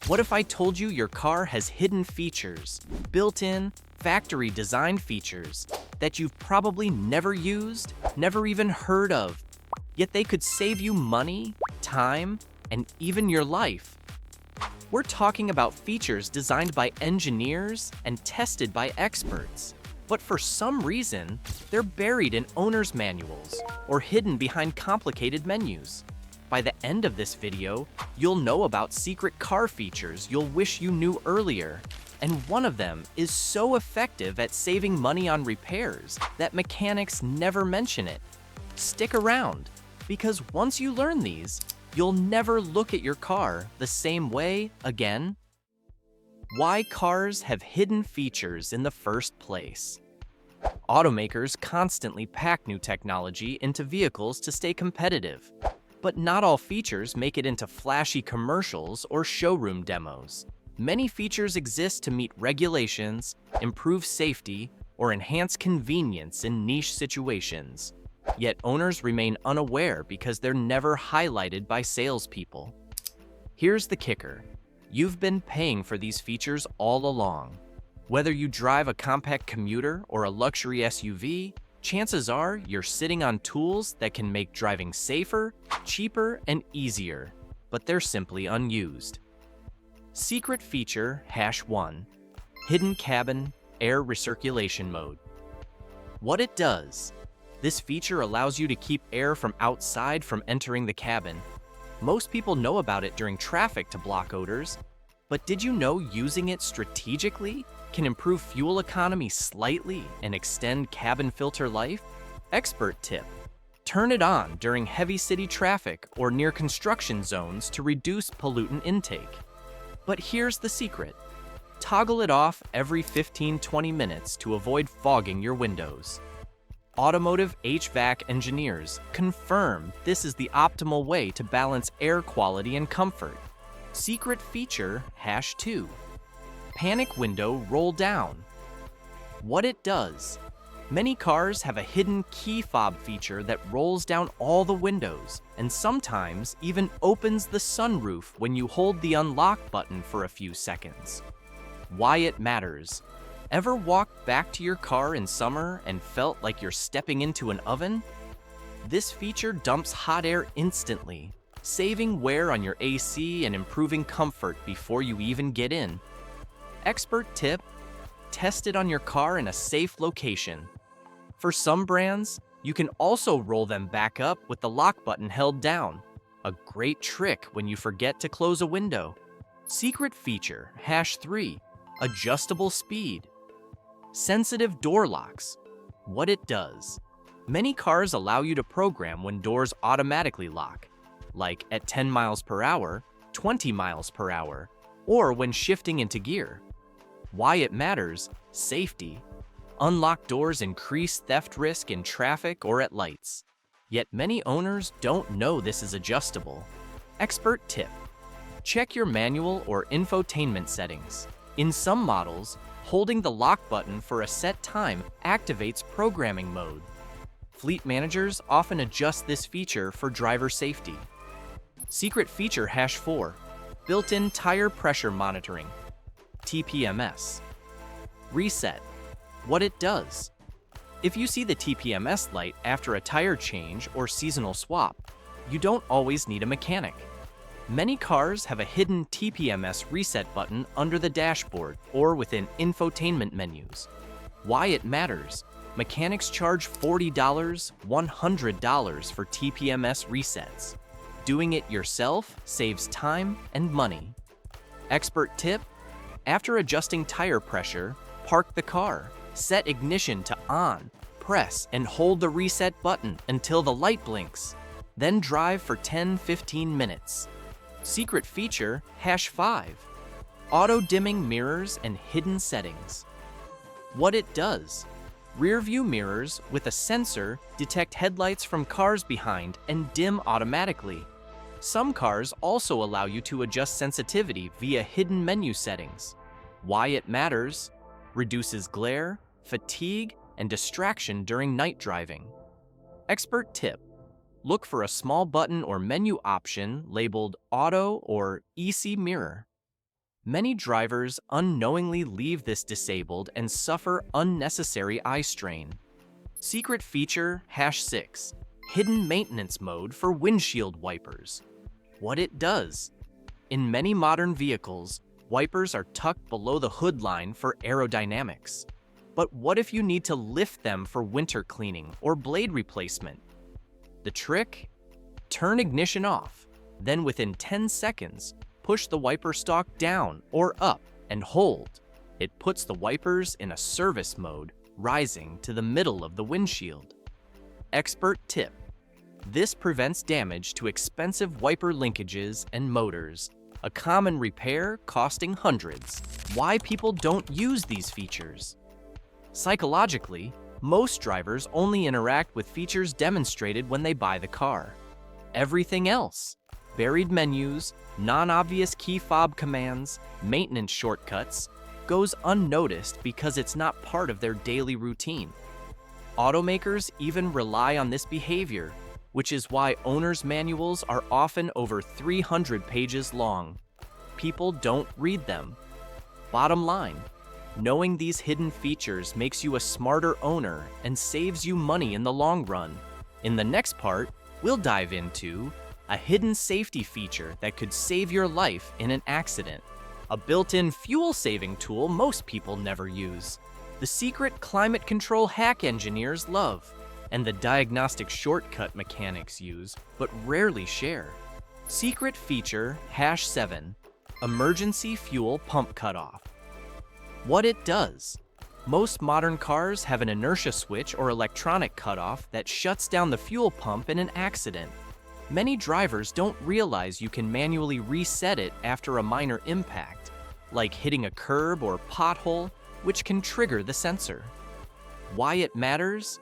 What if I told you your car has hidden features, built-in, factory-designed features that you've probably never used, never even heard of, yet they could save you money, time, and even your life? We're talking about features designed by engineers and tested by experts, but for some reason, they're buried in owner's manuals or hidden behind complicated menus. By the end of this video, you'll know about secret car features you'll wish you knew earlier, and one of them is so effective at saving money on repairs that mechanics never mention it. Stick around, because once you learn these, you'll never look at your car the same way again. Why cars have hidden features in the first place. Automakers constantly pack new technology into vehicles to stay competitive. But not all features make it into flashy commercials or showroom demos. Many features exist to meet regulations, improve safety, or enhance convenience in niche situations. Yet owners remain unaware because they're never highlighted by salespeople. Here's the kicker. You've been paying for these features all along. Whether you drive a compact commuter or a luxury SUV, chances are you're sitting on tools that can make driving safer, cheaper, and easier, but they're simply unused. Secret feature #1, hidden cabin air recirculation mode. What it does, this feature allows you to keep air from outside from entering the cabin. Most people know about it during traffic to block odors, but did you know using it strategically can improve fuel economy slightly and extend cabin filter life? Expert tip: turn it on during heavy city traffic or near construction zones to reduce pollutant intake. But here's the secret. Toggle it off every 15-20 minutes to avoid fogging your windows. Automotive HVAC engineers confirm this is the optimal way to balance air quality and comfort. Secret feature #2, panic window roll down. What it does, many cars have a hidden key fob feature that rolls down all the windows and sometimes even opens the sunroof when you hold the unlock button for a few seconds. Why it matters. Ever walked back to your car in summer and felt like you're stepping into an oven? This feature dumps hot air instantly, saving wear on your AC and improving comfort before you even get in. Expert tip: test it on your car in a safe location. For some brands, you can also roll them back up with the lock button held down, a great trick when you forget to close a window. Secret feature #3, adjustable speed. Sensitive door locks. What it does, many cars allow you to program when doors automatically lock, like at 10 miles per hour, 20 miles per hour, or when shifting into gear. Why it matters, safety. Unlocked doors increase theft risk in traffic or at lights. Yet many owners don't know this is adjustable. Expert tip: check your manual or infotainment settings. In some models, holding the lock button for a set time activates programming mode. Fleet managers often adjust this feature for driver safety. Secret feature #4, built-in tire pressure monitoring. TPMS. Reset. What it does. If you see the TPMS light after a tire change or seasonal swap, you don't always need a mechanic. Many cars have a hidden TPMS reset button under the dashboard or within infotainment menus. Why it matters. Mechanics charge $40, $100 for TPMS resets. Doing it yourself saves time and money. Expert tip: after adjusting tire pressure, park the car, set ignition to on, press and hold the reset button until the light blinks, then drive for 10-15 minutes. Secret feature #5, auto-dimming mirrors and hidden settings. What it does, rear view mirrors with a sensor detect headlights from cars behind and dim automatically. Some cars also allow you to adjust sensitivity via hidden menu settings. Why it matters, reduces glare, fatigue, and distraction during night driving. Expert tip: look for a small button or menu option labeled Auto or EC Mirror. Many drivers unknowingly leave this disabled and suffer unnecessary eye strain. Secret feature #6, hidden maintenance mode for windshield wipers. What it does. In many modern vehicles, wipers are tucked below the hood line for aerodynamics. But what if you need to lift them for winter cleaning or blade replacement? The trick? Turn ignition off, then within 10 seconds, push the wiper stalk down or up and hold. It puts the wipers in a service mode, rising to the middle of the windshield. Expert tip. This prevents damage to expensive wiper linkages and motors, a common repair costing hundreds. Why people don't use these features? Psychologically, most drivers only interact with features demonstrated when they buy the car. Everything else, buried menus, non-obvious key fob commands, maintenance shortcuts, goes unnoticed because it's not part of their daily routine. Automakers even rely on this behavior, which is why owner's manuals are often over 300 pages long. People don't read them. Bottom line, knowing these hidden features makes you a smarter owner and saves you money in the long run. In the next part, we'll dive into a hidden safety feature that could save your life in an accident, a built-in fuel-saving tool most people never use, the secret climate control hack engineers love, and the diagnostic shortcut mechanics use but rarely share. Secret feature #7, emergency fuel pump cutoff. What it does. Most modern cars have an inertia switch or electronic cutoff that shuts down the fuel pump in an accident. Many drivers don't realize you can manually reset it after a minor impact, like hitting a curb or pothole, which can trigger the sensor. Why it matters?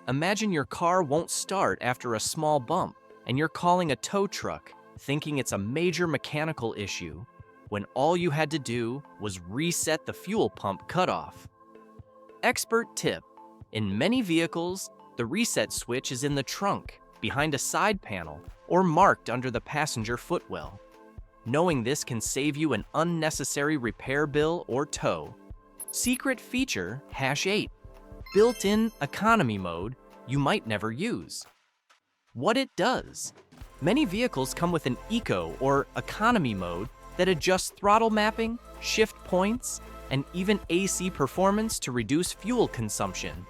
Imagine your car won't start after a small bump, and you're calling a tow truck, thinking it's a major mechanical issue, when all you had to do was reset the fuel pump cutoff. Expert tip. In many vehicles, the reset switch is in the trunk, behind a side panel, or marked under the passenger footwell. Knowing this can save you an unnecessary repair bill or tow. Secret feature #8, built-in economy mode you might never use. What it does. Many vehicles come with an eco or economy mode that adjusts throttle mapping, shift points, and even AC performance to reduce fuel consumption.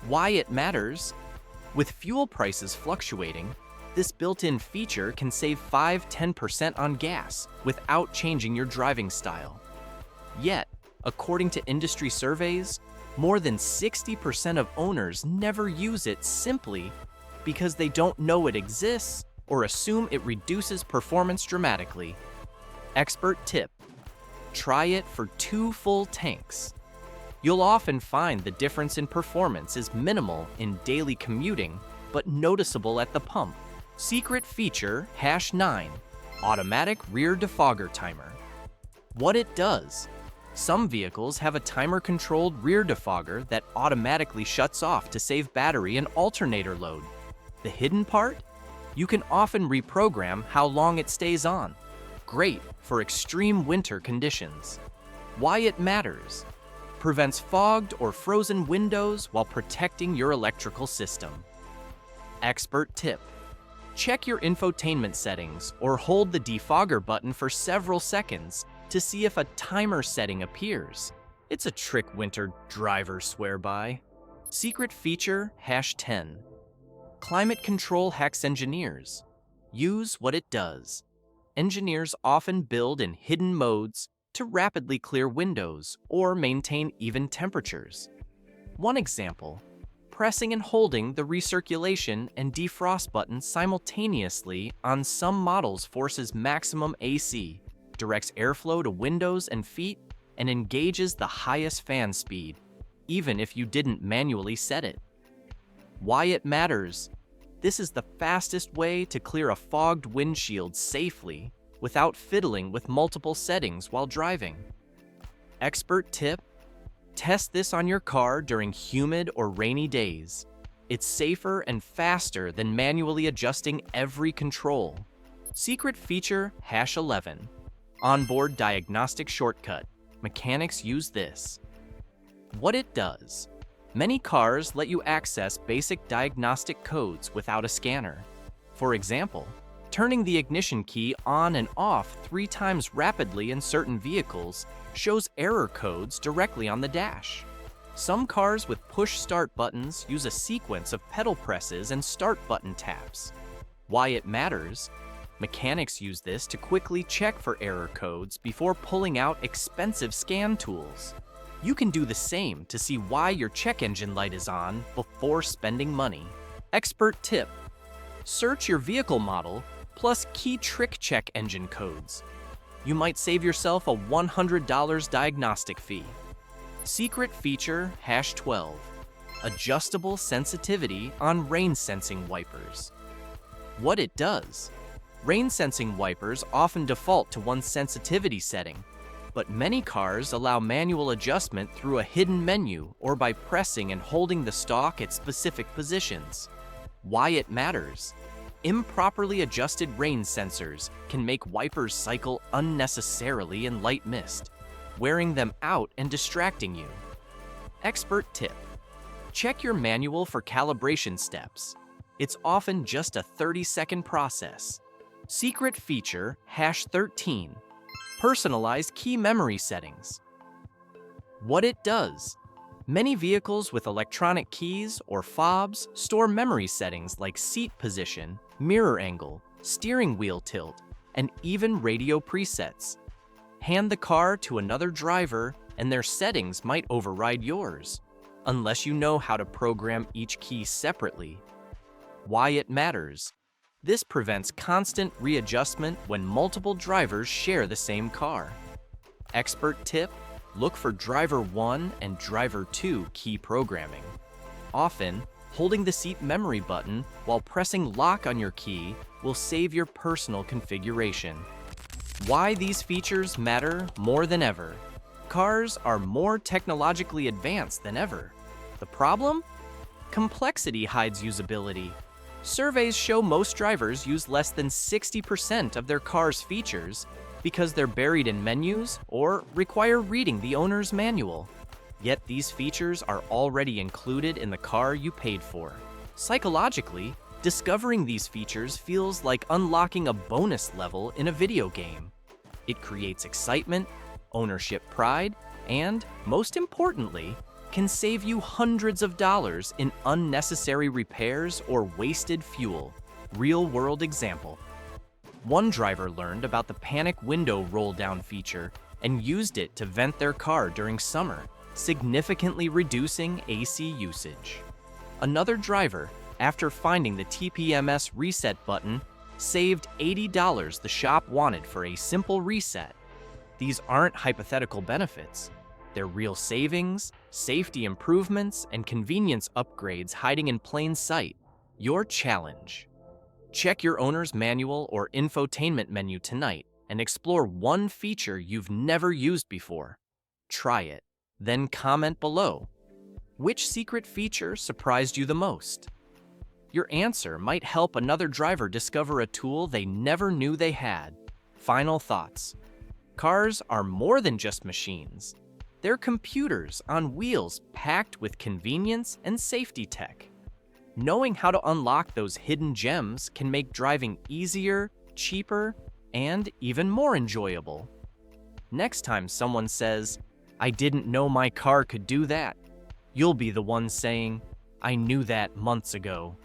Why it matters? With fuel prices fluctuating, this built-in feature can save 5–10% on gas without changing your driving style. Yet, according to industry surveys, more than 60% of owners never use it simply because they don't know it exists or assume it reduces performance dramatically. Expert tip. Try it for 2 full tanks. You'll often find the difference in performance is minimal in daily commuting, but noticeable at the pump. Secret feature #9, automatic rear defogger timer. What it does. Some vehicles have a timer-controlled rear defogger that automatically shuts off to save battery and alternator load. The hidden part? You can often reprogram how long it stays on. Great for extreme winter conditions. Why it matters. Prevents fogged or frozen windows while protecting your electrical system. Expert tip. Check your infotainment settings or hold the defogger button for several seconds to see if a timer setting appears. It's a trick winter drivers swear by. Secret feature #10. Climate control hacks engineers. Use what it does. Engineers often build in hidden modes to rapidly clear windows or maintain even temperatures. One example, pressing and holding the recirculation and defrost buttons simultaneously on some models forces maximum AC, directs airflow to windows and feet, and engages the highest fan speed, even if you didn't manually set it. Why it matters. This is the fastest way to clear a fogged windshield safely without fiddling with multiple settings while driving. Expert tip. Test this on your car during humid or rainy days. It's safer and faster than manually adjusting every control. Secret feature #11. Onboard diagnostic shortcut. Mechanics use this. What it does. Many cars let you access basic diagnostic codes without a scanner. For example, turning the ignition key on and off 3 times rapidly in certain vehicles shows error codes directly on the dash. Some cars with push start buttons use a sequence of pedal presses and start button taps. Why it matters? Mechanics use this to quickly check for error codes before pulling out expensive scan tools. You can do the same to see why your check engine light is on before spending money. Expert tip. Search your vehicle model plus key trick check engine codes. You might save yourself a $100 diagnostic fee. Secret feature #12. Adjustable sensitivity on rain sensing wipers. What it does. Rain sensing wipers often default to one sensitivity setting, but many cars allow manual adjustment through a hidden menu or by pressing and holding the stalk at specific positions. Why it matters. Improperly adjusted rain sensors can make wipers cycle unnecessarily in light mist, wearing them out and distracting you. Expert tip. Check your manual for calibration steps. It's often just a 30-second process. Secret feature #13. Personalized key memory settings. What it does. Many vehicles with electronic keys or fobs store memory settings like seat position, mirror angle, steering wheel tilt, and even radio presets. Hand the car to another driver and their settings might override yours, unless you know how to program each key separately. Why it matters. This prevents constant readjustment when multiple drivers share the same car. Expert tip. Look for driver 1 and driver 2 key programming. Often, holding the seat memory button while pressing lock on your key will save your personal configuration. Why these features matter more than ever. Cars are more technologically advanced than ever. The problem? Complexity hides usability. Surveys show most drivers use less than 60% of their car's features because they're buried in menus or require reading the owner's manual. Yet these features are already included in the car you paid for. Psychologically, discovering these features feels like unlocking a bonus level in a video game. It creates excitement, ownership pride, and, most importantly, can save you hundreds of dollars in unnecessary repairs or wasted fuel. Real-world example. One driver learned about the panic window roll-down feature and used it to vent their car during summer, significantly reducing AC usage. Another driver, after finding the TPMS reset button, saved $80 the shop wanted for a simple reset. These aren't hypothetical benefits. They're real savings, safety improvements, and convenience upgrades hiding in plain sight. Your challenge. Check your owner's manual or infotainment menu tonight and explore one feature you've never used before. Try it, then comment below. Which secret feature surprised you the most? Your answer might help another driver discover a tool they never knew they had. Final thoughts. Cars are more than just machines. They're computers on wheels packed with convenience and safety tech. Knowing how to unlock those hidden gems can make driving easier, cheaper, and even more enjoyable. Next time someone says, "I didn't know my car could do that," you'll be the one saying, "I knew that months ago."